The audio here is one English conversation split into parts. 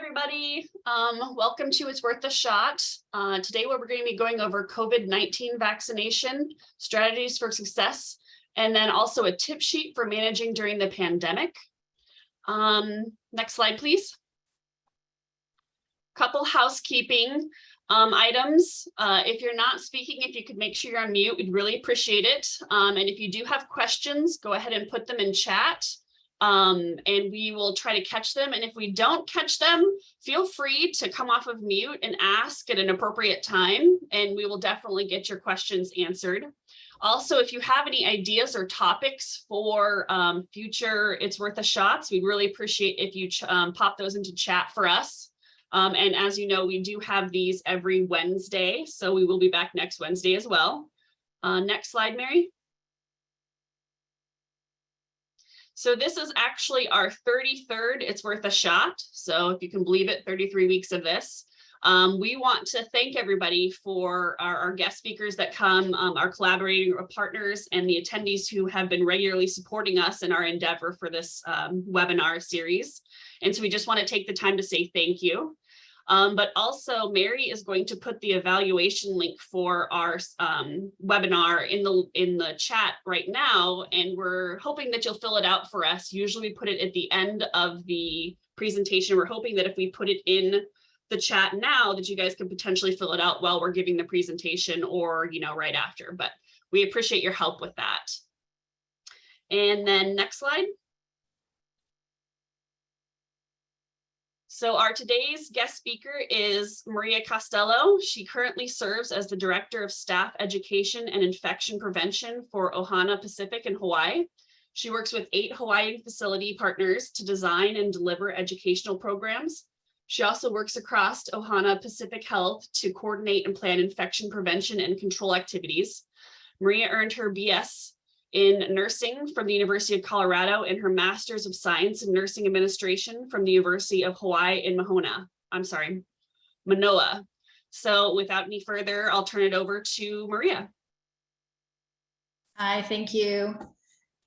everybody. Welcome to It's Worth a Shot. Today we're going to be going over COVID-19 vaccination, strategies for success, and then also a tip sheet for managing during the pandemic. Next slide, please. Couple housekeeping items. If you're not speaking, if you could make sure you're on mute, we'd really appreciate it. And if you do have questions, go ahead and put them in chat. And we will try to catch them. And if we don't catch them, feel free to come off of mute and ask at an appropriate time, and we will definitely get your questions answered. Also, if you have any ideas or topics for future It's Worth a Shots, we'd really appreciate if you pop those into chat for us. And as you know, we do have these every Wednesday, so we will be back next Wednesday as well. Next slide, Mary. So this is actually our 33rd It's Worth a Shot. So if you can believe it, 33 weeks of this. We want to thank everybody for our guest speakers that come, our collaborating partners, and the attendees who have been regularly supporting us in our endeavor for this webinar series. And so we just want to take the time to say thank you. But also Mary is going to put the evaluation link for our webinar in the chat right now, and we're hoping that you'll fill it out for us. Usually we put it at the end of the presentation. We're hoping that if we put it in the chat now, that you guys can potentially fill it out while we're giving the presentation, or right after, but we appreciate your help with that. And then next slide. So our today's guest speaker is Maria Costello. She currently serves as the Director of Staff Education and Infection Prevention for Ohana Pacific in Hawaii. She works with 8 Hawaiian facility partners to design and deliver educational programs. She also works across Ohana Pacific Health to coordinate and plan infection prevention and control activities. Maria earned her BS in nursing from the University of Colorado and her Master's of Science in Nursing Administration from the University of Hawaii in Manoa. So without any further, I'll turn it over to Maria. Hi, thank you.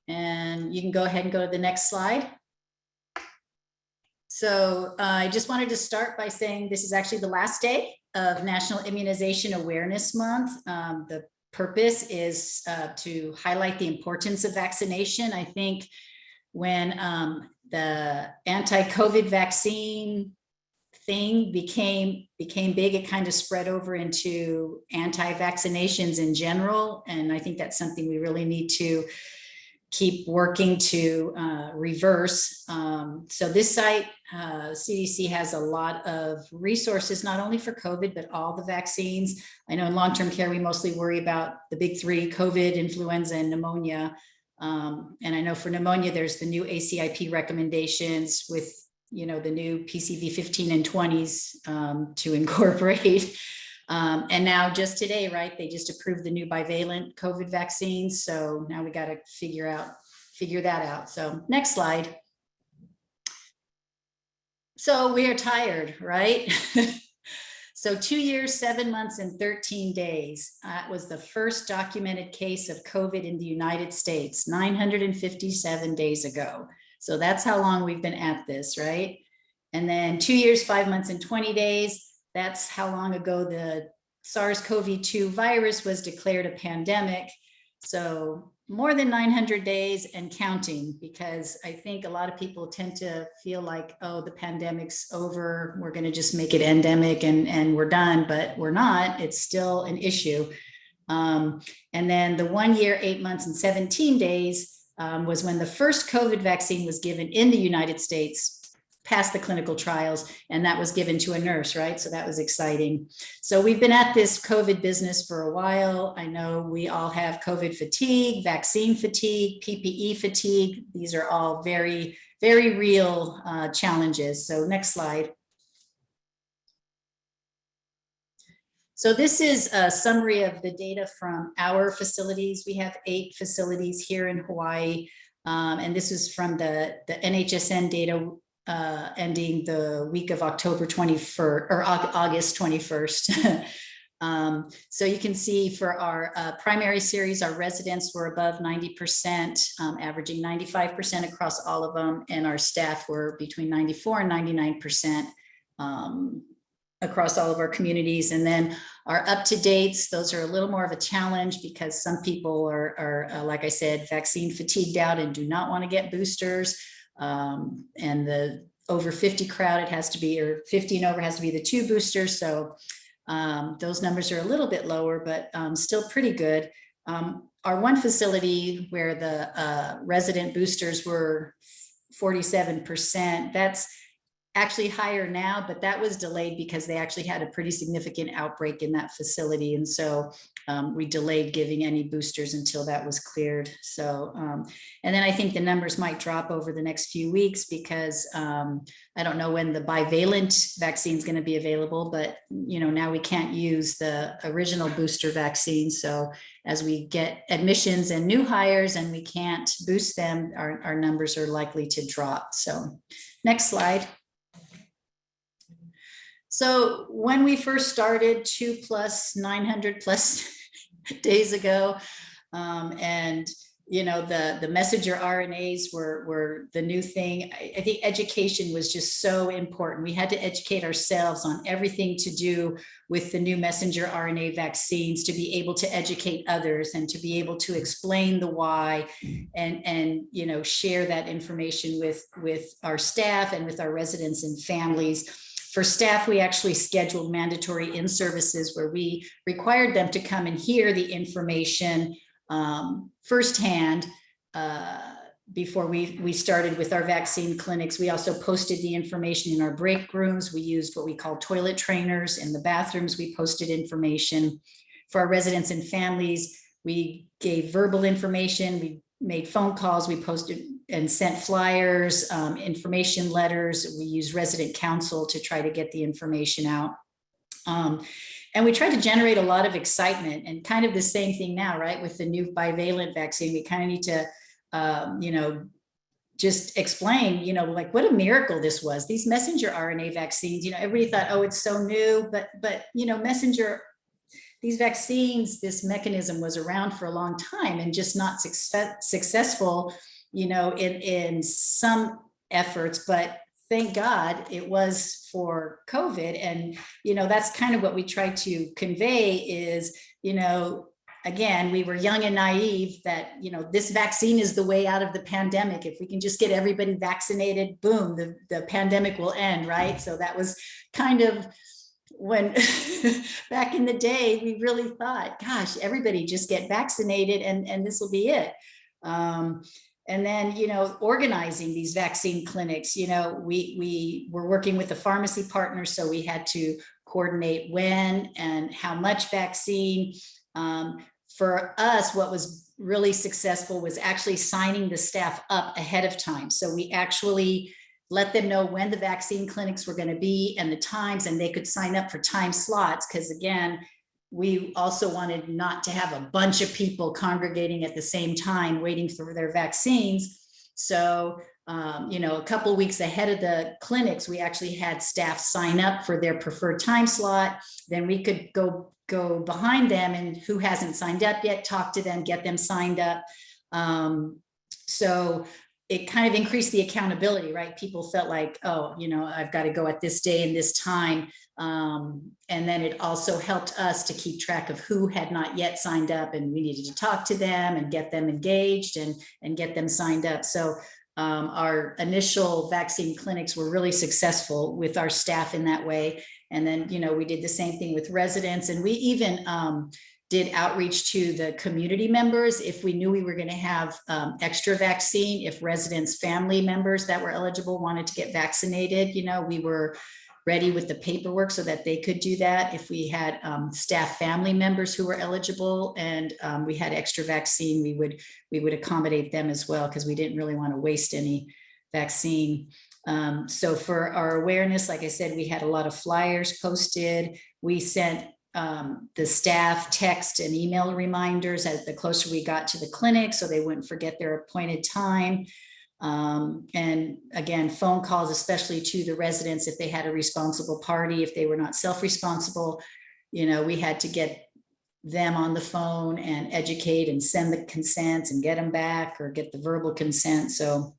And you can go ahead and go to the next slide. So I just wanted to start by saying this is actually the last day of National Immunization Awareness Month. The purpose is to highlight the importance of vaccination. I think when the anti-COVID vaccine thing became big, it kind of spread over into anti-vaccinations in general. And I think that's something we really need to keep working to reverse. So this site, CDC, has a lot of resources, not only for COVID, but all the vaccines. I know in long-term care, we mostly worry about the big 3, COVID, influenza, and pneumonia. And I know for pneumonia, there's the new ACIP recommendations with, the new PCV 15 and 20s to incorporate. And now just today, right, they just approved the new bivalent COVID vaccines. So now we got to figure that out. So next slide. So we are tired, right? So 2 years, 7 months, and 13 days. Was the first documented case of COVID in the United States, 957 days ago. So that's how long we've been at this, right? And then 2 years, 5 months, and 20 days. That's how long ago the SARS-CoV-2 virus was declared a pandemic. So more than 900 days and counting, because I think a lot of people tend to feel like, oh, the pandemic's over, we're going to just make it endemic and we're done, but we're not. It's still an issue. And then the 1 year, 8 months, and 17 days was when the first COVID vaccine was given in the United States, past the clinical trials, and that was given to a nurse, right? So that was exciting. So we've been at this COVID business for a while. I know we all have COVID fatigue, vaccine fatigue, PPE fatigue. These are all very, very real challenges. So next slide. So this is a summary of the data from our facilities. We have 8 facilities here in Hawaii. And this is from the NHSN data ending the week of October 21st or August 21st. So you can see for our primary series, our residents were above 90%, averaging 95% across all of them, and our staff were between 94 and 99%. across all of our communities. And then our up-to-dates, those are a little more of a challenge because some people are like I said, vaccine fatigued out and do not want to get boosters. And the over 50 crowd, it has to be, or 50 and over has to be the 2 boosters. So those numbers are a little bit lower, but still pretty good. Our one facility where the resident boosters were 47%, that's actually higher now, but that was delayed because they actually had a pretty significant outbreak in that facility. And so we delayed giving any boosters until that was cleared. So, and then I think the numbers might drop over the next few weeks because I don't know when the bivalent vaccine is going to be available, but now we can't use the original booster vaccine. So as we get admissions and new hires and we can't boost them, our numbers are likely to drop. So next slide. So when we first started 900 plus days ago, and the messenger RNAs were the new thing. I think education was just so important. We had to educate ourselves on everything to do with the new messenger RNA vaccines to be able to educate others and to be able to explain the why and share that information with our staff and with our residents and families. For staff, we actually scheduled mandatory in-services where we required them to come and hear the information firsthand before we started with our vaccine clinics. We also posted the information in our break rooms. We used what we call toilet trainers. In the bathrooms, we posted information. For our residents and families, we gave verbal information. We made phone calls. We posted and sent flyers, information letters. We used resident council to try to get the information out. And we tried to generate a lot of excitement, and kind of the same thing now, right? With the new bivalent vaccine, we kind of need to, just explain, like what a miracle this was. These messenger RNA vaccines, everybody thought, oh, it's so new, but these vaccines, this mechanism was around for a long time and just not successful, in some efforts, but thank God it was for COVID. And, that's kind of what we try to convey is, again, we were young and naive that, this vaccine is the way out of the pandemic. If we can just get everybody vaccinated, boom, the pandemic will end, right? So that was kind of when back in the day, we really thought, gosh, everybody just get vaccinated and this will be it. And then, organizing these vaccine clinics, we were working with the pharmacy partners, so we had to coordinate when and how much vaccine. For us, what was really successful was actually signing the staff up ahead of time. So we actually let them know when the vaccine clinics were going to be and the times, and they could sign up for time slots. Because again, we also wanted not to have a bunch of people congregating at the same time waiting for their vaccines. So, a couple of weeks ahead of the clinics, we actually had staff sign up for their preferred time slot. Then we could go behind them, and who hasn't signed up yet, talk to them, get them signed up. So it kind of increased the accountability, right? People felt like, oh, I've got to go at this day and this time. And then it also helped us to keep track of who had not yet signed up, and we needed to talk to them and get them engaged and get them signed up. So our initial vaccine clinics were really successful with our staff in that way. And then, we did the same thing with residents, and we even did outreach to the community members if we knew we were going to have extra vaccine. If residents' family members that were eligible wanted to get vaccinated, we were ready with the paperwork so that they could do that. If we had staff family members who were eligible and we had extra vaccine, we would accommodate them as well, because we didn't really want to waste any vaccine. So for our awareness, like I said, we had a lot of flyers posted. We sent the staff text and email reminders as the closer we got to the clinic, so they wouldn't forget their appointed time. And again, phone calls, especially to the residents, if they had a responsible party, if they were not self-responsible, we had to get them on the phone and educate and send the consents and get them back or get the verbal consent. So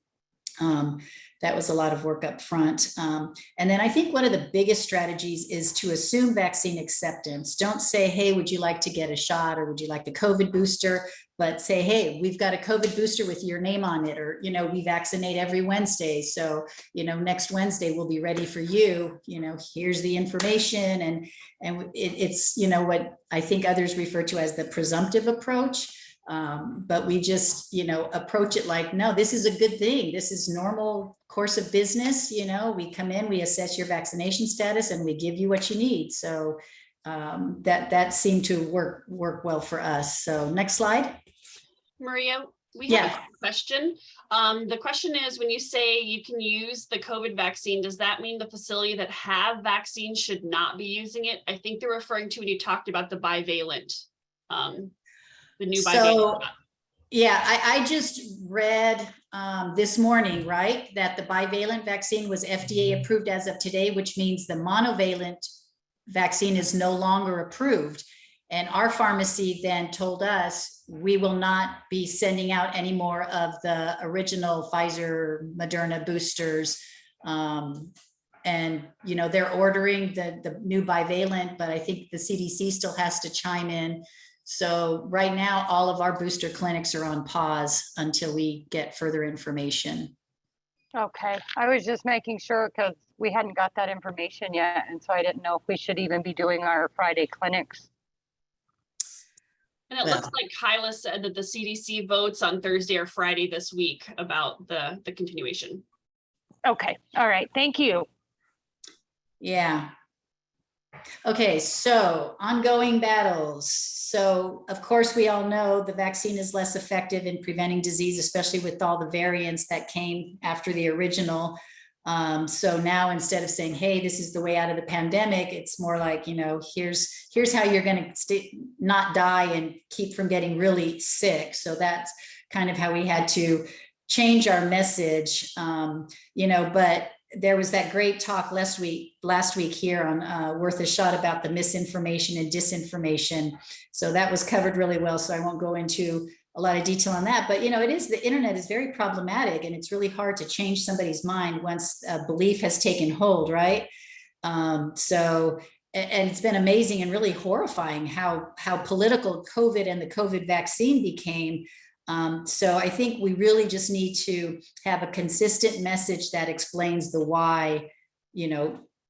that was a lot of work up front. And then I think one of the biggest strategies is to assume vaccine acceptance. Don't say, hey, would you like to get a shot, or would you like the COVID booster? But say, hey, we've got a COVID booster with your name on it, or, we vaccinate every Wednesday. So, next Wednesday we'll be ready for you. Here's the information. And it's, what I think others refer to as the presumptive approach. But we just, approach it like, no, this is a good thing. This is normal course of business. We come in, we assess your vaccination status, and we give you what you need. So that seemed to work well for us. So next slide. Maria, we have a question. The question is, when you say you can use the COVID vaccine, does that mean the facility that have vaccines should not be using it? I think they're referring to when you talked about the bivalent, the new bivalent. Yeah, I just read this morning, right, that the bivalent vaccine was FDA approved as of today, which means the monovalent vaccine is no longer approved. And our pharmacy then told us we will not be sending out any more of the original Pfizer, Moderna boosters. And, they're ordering the new bivalent, but I think the CDC still has to chime in. So right now, all of our booster clinics are on pause until we get further information. Okay, I was just making sure because we hadn't got that information yet. And so I didn't know if we should even be doing our Friday clinics. And it looks like Kyla said that the CDC votes on Thursday or Friday this week about the continuation. Okay, all right, thank you. Yeah. Okay, so ongoing battles. So of course, we all know the vaccine is less effective in preventing disease, especially with all the variants that came after the original. So now instead of saying, hey, this is the way out of the pandemic, it's more like, here's how you're going to not die and keep from getting really sick. So that's kind of how we had to change our message, but there was that great talk last week here on Worth a Shot about the misinformation and disinformation. So that was covered really well. So I won't go into a lot of detail on that, but the internet is very problematic, and it's really hard to change somebody's mind once a belief has taken hold, right? And it's been amazing and really horrifying how political COVID and the COVID vaccine became. So I think we really just need to have a consistent message that explains the why,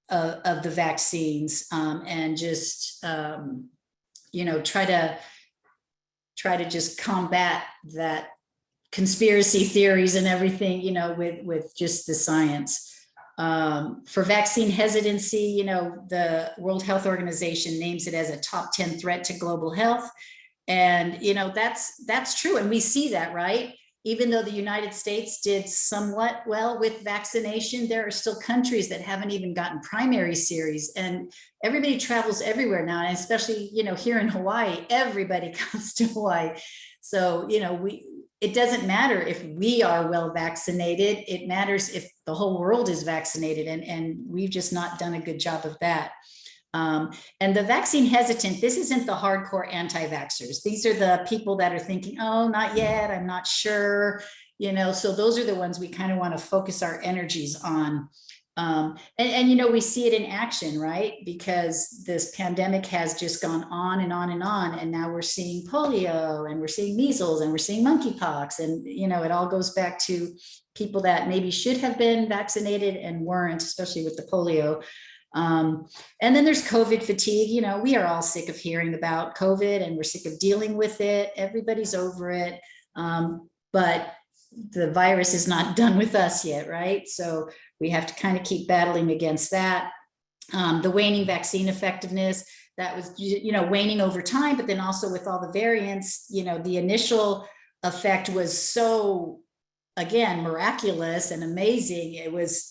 of the vaccines, and just, try to just combat that conspiracy theories and everything, with just the science. For vaccine hesitancy, the World Health Organization names it as a top 10 threat to global health. And, that's true. And we see that, right? Even though the United States did somewhat well with vaccination, there are still countries that haven't even gotten primary series, and everybody travels everywhere now. And especially, here in Hawaii, everybody comes to Hawaii. So, it doesn't matter if we are well vaccinated. It matters if the whole world is vaccinated. And we've just not done a good job of that. And the vaccine hesitant, this isn't the hardcore anti-vaxxers. These are the people that are thinking, oh, not yet, I'm not sure, so those are the ones we kind of want to focus our energies on. We see it in action, right? Because this pandemic has just gone on and on and on. And now we're seeing polio, and we're seeing measles, and we're seeing monkeypox. And, it all goes back to people that maybe should have been vaccinated and weren't, especially with the polio. And then there's COVID fatigue. We are all sick of hearing about COVID, and we're sick of dealing with it. Everybody's over it. But the virus is not done with us yet, right? So we have to kind of keep battling against that. The waning vaccine effectiveness, that was, waning over time, but then also with all the variants, the initial effect was so, again, miraculous and amazing. It was,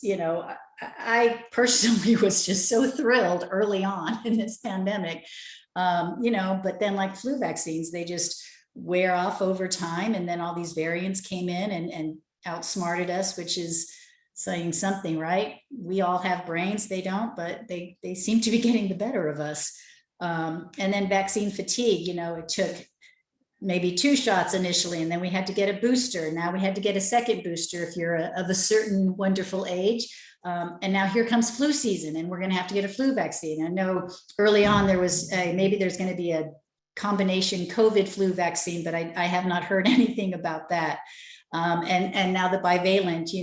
I personally was just so thrilled early on in this pandemic, but then like flu vaccines, they just wear off over time. And then all these variants came in and outsmarted us, which is saying something, right? We all have brains, they don't, but they seem to be getting the better of us. And then vaccine fatigue, it took maybe 2 shots initially, and then we had to get a booster. Now we had to get a second booster if you're of a certain wonderful age. And now here comes flu season, and we're going to have to get a flu vaccine. I know early on there was maybe there's going to be a combination COVID flu vaccine, but I have not heard anything about that. And now the bivalent,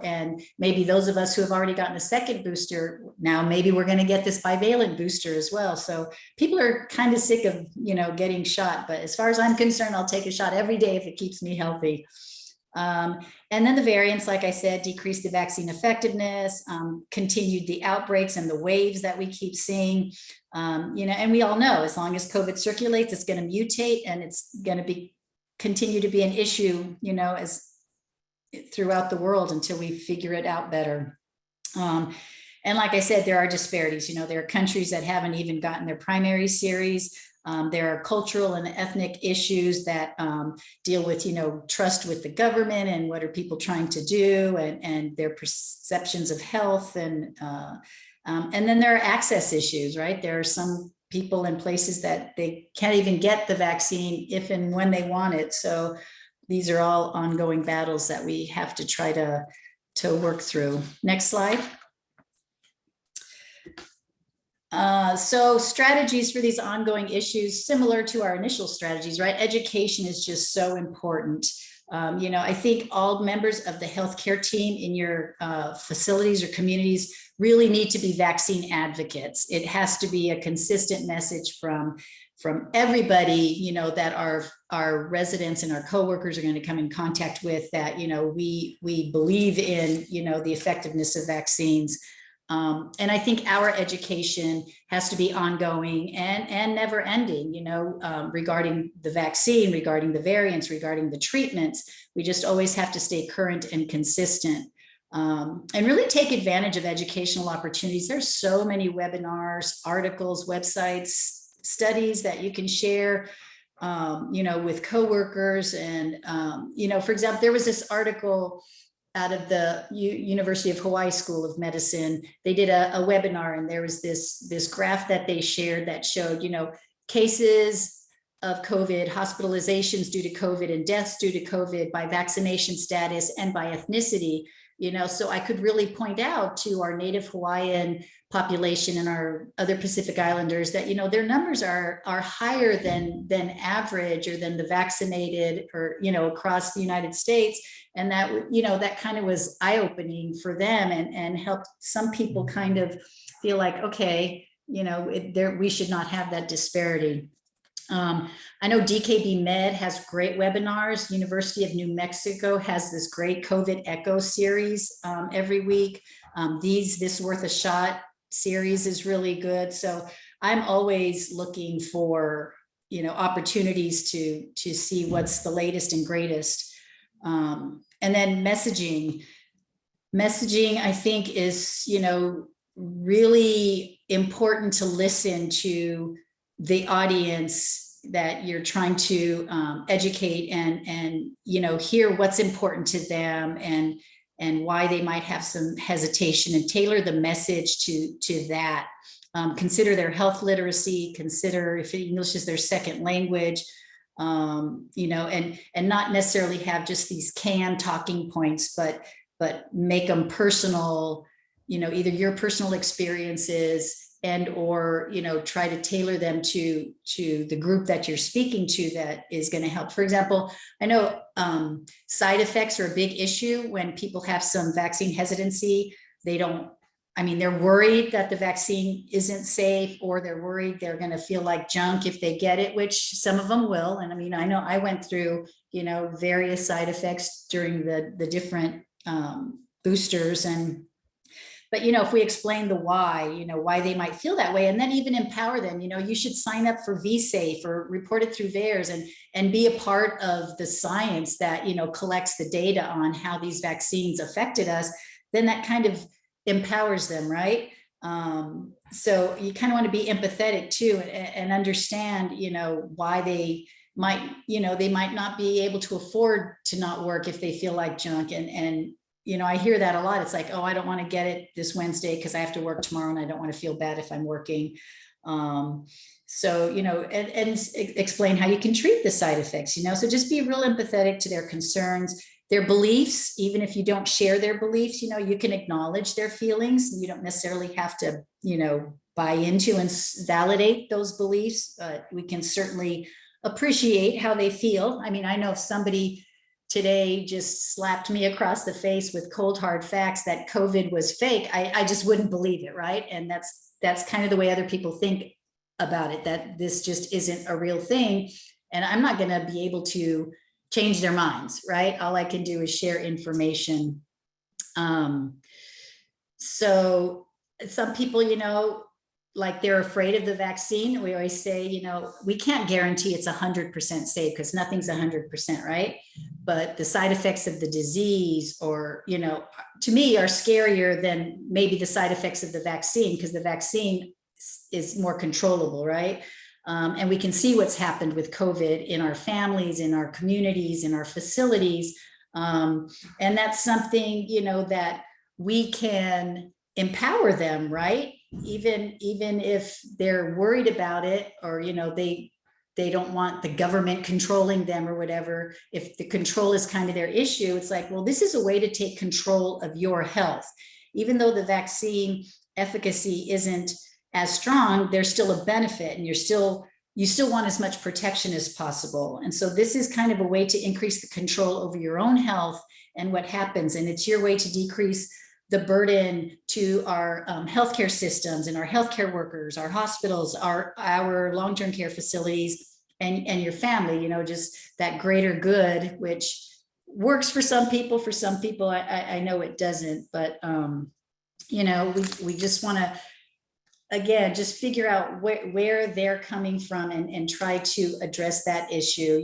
and maybe those of us who have already gotten a second booster, now maybe we're going to get this bivalent booster as well. So people are kind of sick of, getting shot, but as far as I'm concerned, I'll take a shot every day if it keeps me healthy. And then the variants, like I said, decreased the vaccine effectiveness, continued the outbreaks and the waves that we keep seeing. And we all know as long as COVID circulates, it's going to mutate, and it's going to continue to be an issue, as throughout the world until we figure it out better. And like I said, there are disparities. There are countries that haven't even gotten their primary series. There are cultural and ethnic issues that deal with, trust with the government and what are people trying to do, and their perceptions of health. And then there are access issues, right? There are some people in places that they can't even get the vaccine if and when they want it. So these are all ongoing battles that we have to try to work through. Next slide. So strategies for these ongoing issues, similar to our initial strategies, right? Education is just so important. I think all members of the healthcare team in your facilities or communities really need to be vaccine advocates. It has to be a consistent message from everybody, that our residents and our coworkers are going to come in contact with, that, we believe in, the effectiveness of vaccines. And I think our education has to be ongoing and never ending, regarding the vaccine, regarding the variants, regarding the treatments. We just always have to stay current and consistent, and really take advantage of educational opportunities. There's so many webinars, articles, websites, studies that you can share, with coworkers. And, for example, there was this article out of the University of Hawaii School of Medicine. They did a webinar, and there was this graph that they shared that showed, cases of COVID, hospitalizations due to COVID, and deaths due to COVID by vaccination status and by ethnicity. So I could really point out to our native Hawaiian population and our other Pacific Islanders that, their numbers are higher than average, or than the vaccinated, or, across the United States. And that, that kind of was eye-opening for them, and helped some people kind of feel like, okay, we should not have that disparity. I know DKB Med has great webinars. University of New Mexico has this great COVID Echo series every week. This Worth a Shot series is really good. So I'm always looking for, opportunities to see what's the latest and greatest. And then messaging, I think, is, really important to listen to the audience that you're trying to educate, and hear what's important to them, and why they might have some hesitation, and tailor the message to that. Consider their health literacy, consider if English is their second language, and not necessarily have just these canned talking points, but make them personal, either your personal experiences, and or try to tailor them to the group that you're speaking to that is going to help. For example, I know side effects are a big issue when people have some vaccine hesitancy. They're worried that the vaccine isn't safe, or they're worried they're going to feel like junk if they get it, which some of them will. And I know I went through various side effects during the different boosters, but if we explain the why, why they might feel that way, and then even empower them, you should sign up for VSafe or report it through VAERS, and be a part of the science that, collects the data on how these vaccines affected us, then that kind of empowers them, right? So you kind of want to be empathetic too, and understand, why they might not be able to afford to not work if they feel like junk. And I hear that a lot. It's like, oh, I don't want to get it this Wednesday because I have to work tomorrow, and I don't want to feel bad if I'm working. So, explain how you can treat the side effects, so just be real empathetic to their concerns, their beliefs. Even if you don't share their beliefs, you can acknowledge their feelings. You don't necessarily have to, buy into and validate those beliefs, but we can certainly appreciate how they feel. I mean, I know if somebody today just slapped me across the face with cold hard facts that COVID was fake, I just wouldn't believe it, right? And that's kind of the way other people think about it, that this just isn't a real thing. And I'm not going to be able to change their minds, right? All I can do is share information. So some people, like they're afraid of the vaccine. We always say, we can't guarantee it's 100% safe because nothing's 100%, right? But the side effects of the disease, or, to me, are scarier than maybe the side effects of the vaccine, because the vaccine is more controllable, right? And we can see what's happened with COVID in our families, in our communities, in our facilities. And that's something, that we can empower them, right? Even if they're worried about it, or, they don't want the government controlling them or whatever. If the control is kind of their issue, it's like, well, this is a way to take control of your health. Even though the vaccine efficacy isn't as strong, there's still a benefit, and you still want as much protection as possible. And so this is kind of a way to increase the control over your own health and what happens. And it's your way to decrease the burden to our healthcare systems and our healthcare workers, our hospitals, our long-term care facilities, and your family, just that greater good, which works for some people. For some people, I know it doesn't, but we just want to, again, just figure out where they're coming from and try to address that issue.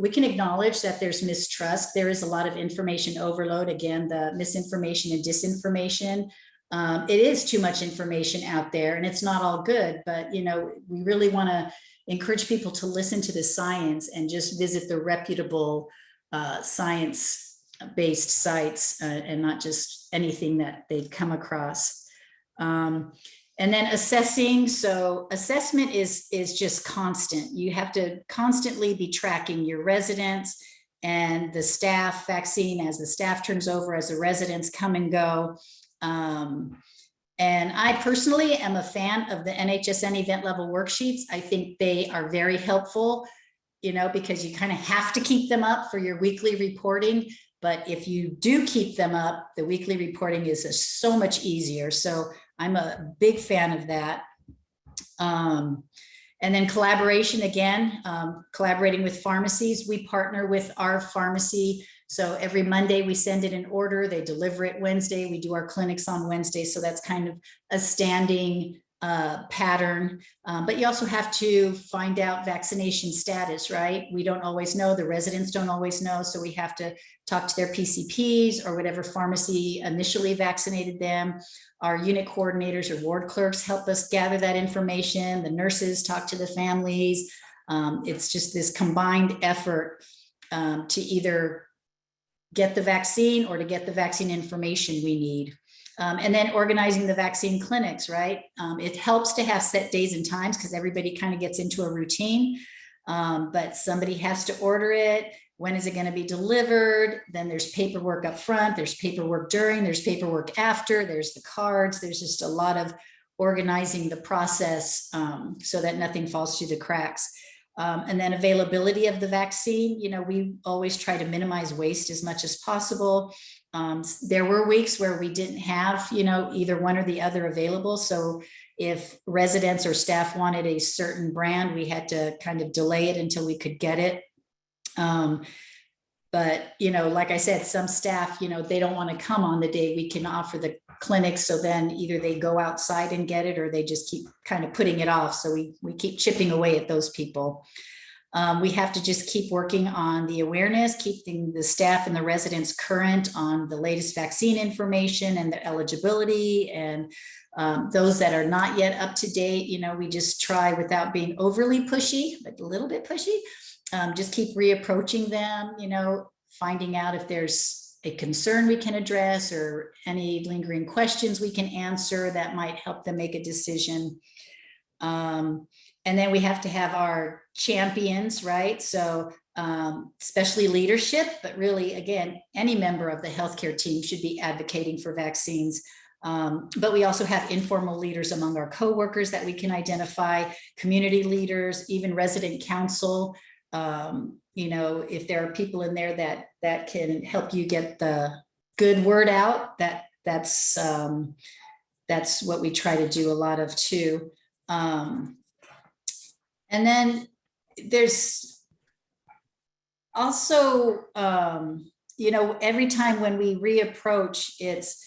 We can acknowledge that there's mistrust. There is a lot of information overload. Again, the misinformation and disinformation. It is too much information out there, and it's not all good, but, we really want to encourage people to listen to the science and just visit the reputable science-based sites, and not just anything that they've come across. And then assessing. So assessment is just constant. You have to constantly be tracking your residents and the staff vaccine as the staff turns over, as the residents come and go. And I personally am a fan of the NHSN event level worksheets. I think they are very helpful, because you kind of have to keep them up for your weekly reporting. But if you do keep them up, the weekly reporting is so much easier. So I'm a big fan of that. And then collaboration, again, collaborating with pharmacies. We partner with our pharmacy. So every Monday we send it in order. They deliver it Wednesday. We do our clinics on Wednesday. So that's kind of a standing pattern. But you also have to find out vaccination status, right? We don't always know. The residents don't always know. So we have to talk to their PCPs or whatever pharmacy initially vaccinated them. Our unit coordinators or ward clerks help us gather that information. The nurses talk to the families. It's just this combined effort to either get the vaccine or to get the vaccine information we need. And then organizing the vaccine clinics, right? It helps to have set days and times because everybody kind of gets into a routine, but somebody has to order it. When is it going to be delivered? Then there's paperwork up front, there's paperwork during, there's paperwork after, there's the cards. There's just a lot of organizing the process so that nothing falls through the cracks. And then availability of the vaccine. We always try to minimize waste as much as possible. There were weeks where we didn't have, either one or the other available. So if residents or staff wanted a certain brand, we had to kind of delay it until we could get it. But, like I said, some staff, they don't want to come on the day we can offer the clinic. So then either they go outside and get it, or they just keep kind of putting it off. So we keep chipping away at those people. We have to just keep working on the awareness, keeping the staff and the residents current on the latest vaccine information and the eligibility, and those that are not yet up to date, we just try, without being overly pushy, but a little bit pushy, just keep reapproaching them, finding out if there's a concern we can address or any lingering questions we can answer that might help them make a decision. And then we have to have our champions, right? So especially leadership, but really, again, any member of the healthcare team should be advocating for vaccines. But we also have informal leaders among our coworkers that we can identify, community leaders, even resident council. If there are people in there that can help you get the good word out, that's what we try to do a lot of too. And then there's also, every time when we reapproach, it's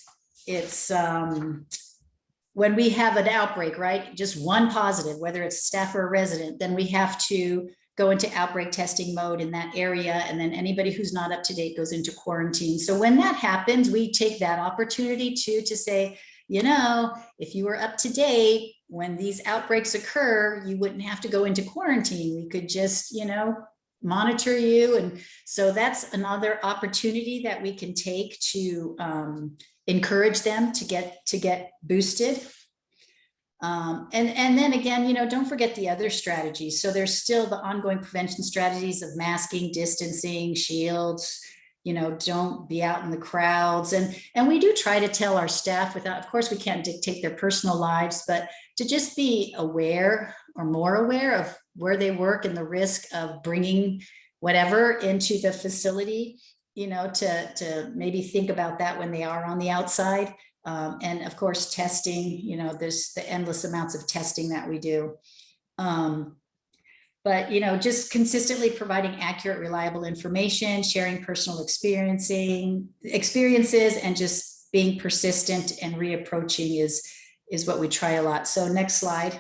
when we have an outbreak, right? Just one positive, whether it's staff or a resident, then we have to go into outbreak testing mode in that area. And then anybody who's not up to date goes into quarantine. So when that happens, we take that opportunity to say, if you were up to date, when these outbreaks occur, you wouldn't have to go into quarantine. We could just, monitor you. And so that's another opportunity that we can take to encourage them to get boosted. And then again, don't forget the other strategies. So there's still the ongoing prevention strategies of masking, distancing, shields, don't be out in the crowds. And we do try to tell our staff of course, we can't dictate their personal lives, but to just be aware or more aware of where they work and the risk of bringing whatever into the facility, to maybe think about that when they are on the outside. And of course, testing, there's the endless amounts of testing that we do. But, just consistently providing accurate, reliable information, sharing personal experiences, and just being persistent and reapproaching is what we try a lot. So next slide.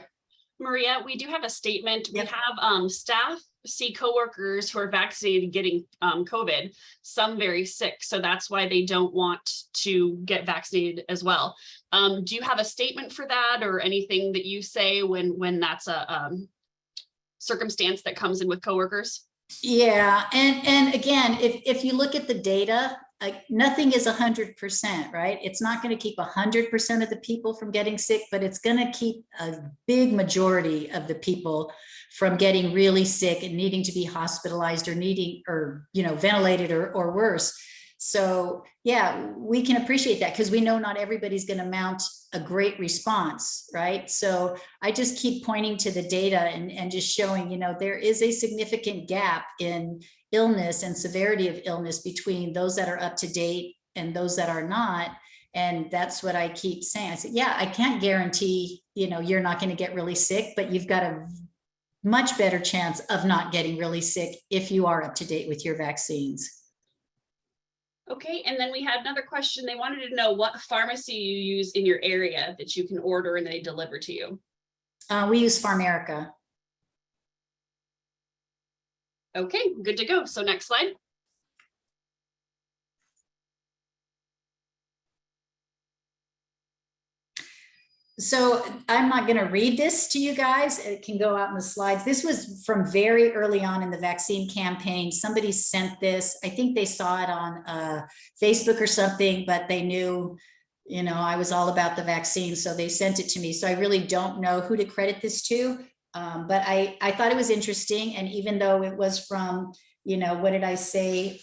Maria, we do have a statement. Yep. We have staff see coworkers who are vaccinated getting COVID, some very sick. So that's why they don't want to get vaccinated as well. Do you have a statement for that or anything that you say when that's a circumstance that comes in with coworkers? Yeah, and again, if you look at the data, nothing is 100%, right? It's not going to keep 100% of the people from getting sick, but it's going to keep a big majority of the people from getting really sick and needing to be hospitalized or ventilated or worse. So yeah, we can appreciate that because we know not everybody's going to mount a great response, right? So I just keep pointing to the data and just showing, there is a significant gap in illness and severity of illness between those that are up to date and those that are not. And that's what I keep saying. I said, yeah, I can't guarantee, you're not going to get really sick, but you've got a much better chance of not getting really sick if you are up to date with your vaccines. Okay, and then we had another question. They wanted to know what pharmacy you use in your area that you can order and they deliver to you. We use PharMerica. Okay, good to go. So next slide. So I'm not going to read this to you guys. It can go out in the slides. This was from very early on in the vaccine campaign. Somebody sent this. I think they saw it on Facebook or something, but they knew, I was all about the vaccine. So they sent it to me. So I really don't know who to credit this to. But I thought it was interesting. And even though it was from, what did I say,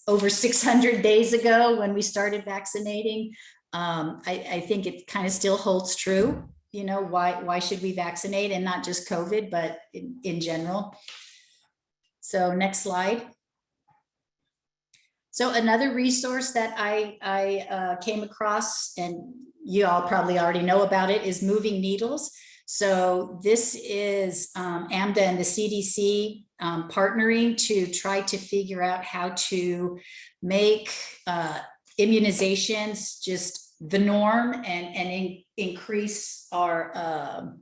over 600 days ago when we started vaccinating, I think it kind of still holds true. Why should we vaccinate, and not just COVID, but in general. So next slide. So another resource that I came across, and you all probably already know about it, is Moving Needles. So this is AMDA and the CDC partnering to try to figure out how to make immunizations just the norm and increase our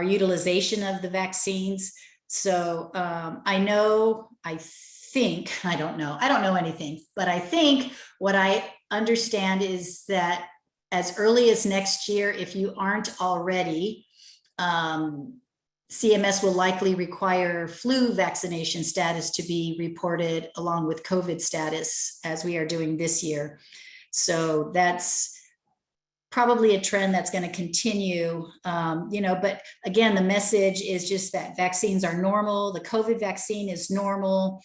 utilization of the vaccines. So I don't know anything, but I think what I understand is that as early as next year, if you aren't already, CMS will likely require flu vaccination status to be reported along with COVID status, as we are doing this year. So that's probably a trend that's going to continue, but again, the message is just that vaccines are normal. The COVID vaccine is normal,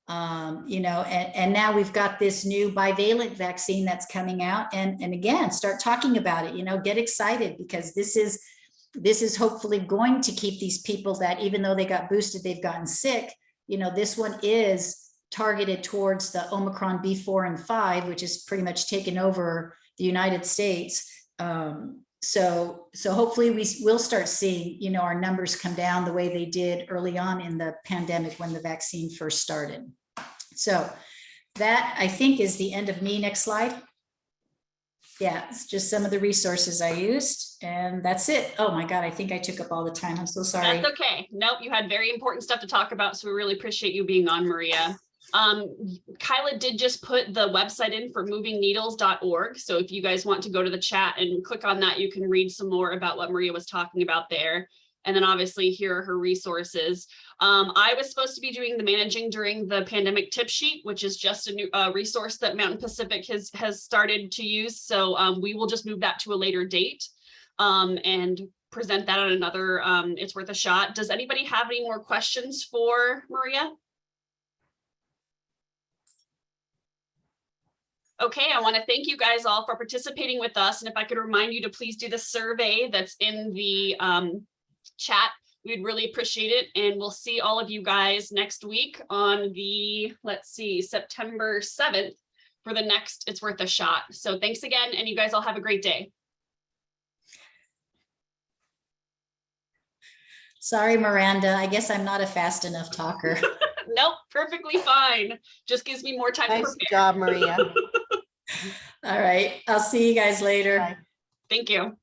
and now we've got this new bivalent vaccine that's coming out, and again, start talking about it, get excited, because this is hopefully going to keep these people that, even though they got boosted, they've gotten sick. This one is targeted towards the Omicron B4 and 5, which is pretty much taken over the United States. So hopefully we will start seeing, our numbers come down the way they did early on in the pandemic when the vaccine first started. So that, I think, is the end of me. Next slide. Yeah, it's just some of the resources I used, and that's it. Oh my God, I think I took up all the time. I'm so sorry. That's okay. Nope, you had very important stuff to talk about, so we really appreciate you being on, Maria. Kyla did just put the website in for movingneedles.org. So if you guys want to go to the chat and click on that, you can read some more about what Maria was talking about there. And then obviously here are her resources. I was supposed to be doing the managing during the pandemic tip sheet, which is just a new resource that Mountain Pacific has started to use. So we will just move that to a later date and present that on another It's Worth a Shot. Does anybody have any more questions for Maria? Okay, I want to thank you guys all for participating with us. And if I could remind you to please do the survey that's in the chat, we'd really appreciate it. And we'll see all of you guys next week on the, September 7th for the next It's Worth a Shot. So thanks again, and you guys all have a great day. Sorry, Miranda. I guess I'm not a fast enough talker. Nope, perfectly fine. Just gives me more time to Nice prepare. job, Maria. All right. I'll see you guys later. Bye. Thank you.